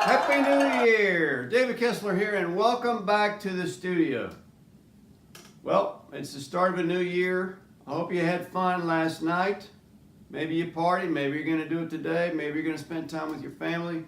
Happy New Year! David Kessler here, and welcome back to the studio. Well, it's the start of a new year. I hope you had fun last night. Maybe you partied, maybe you're going to do it today, maybe you're going to spend time with your family.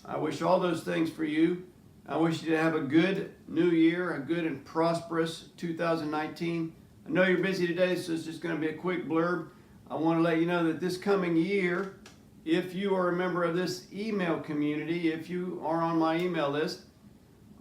I wish all those things for you. I wish you to have a good new year, a good and prosperous 2019. I know you're busy today, so it's just going to be a quick blurb. I want to let you know that this coming year, if you are a member of this email community, if you are on my email list,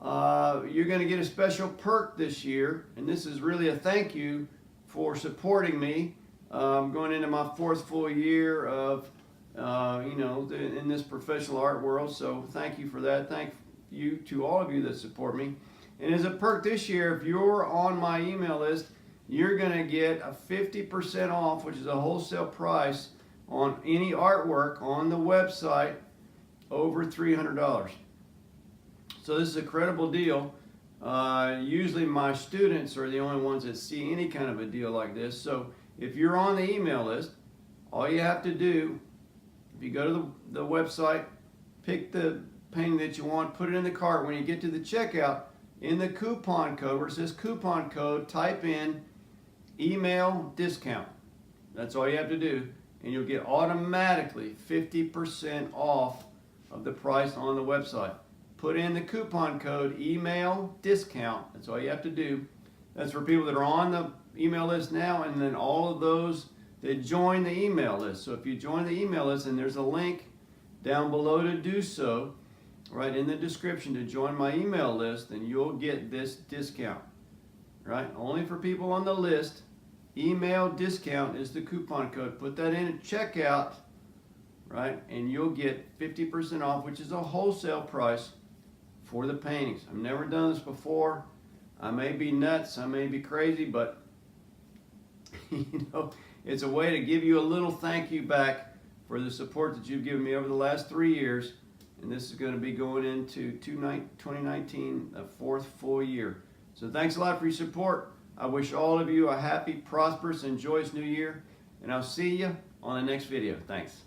you're going to get a special perk this year, and this is really a thank you for supporting me. Going into my fourth full year of, in this professional art world, so thank you for that. Thank you to all of you that support me. And as a perk this year, if you're on my email list, you're going to get a 50% off, which is a wholesale price on any artwork on the website over $300. So this is a credible deal. Usually my students are the only ones that see any kind of a deal like this. So if you're on the email list, all you have to do, if you go to the website, pick the painting that you want, put it in the cart. When you get to the checkout, in the coupon code, where it says coupon code, type in email discount. That's all you have to do, and you'll get automatically 50% off of the price on the website. Put in the coupon code email discount. That's all you have to do. That's for people that are on the email list now, and then all of those that join the email list. So if you join the email list, and there's a link down below to do so, right in the description, to join my email list, then you'll get this discount. Right? Only for people on the list. Email discount is the coupon code. Put that in at checkout, right? And you'll get 50% off, which is a wholesale price for the paintings. I've never done this before. I may be nuts, I may be crazy, but it's a way to give you a little thank you back for the support that you've given me over the last 3 years. And this is going to be going into 2019, the fourth full year. So thanks a lot for your support. I wish all of you a happy, prosperous, and joyous new year. And I'll see you on the next video. Thanks.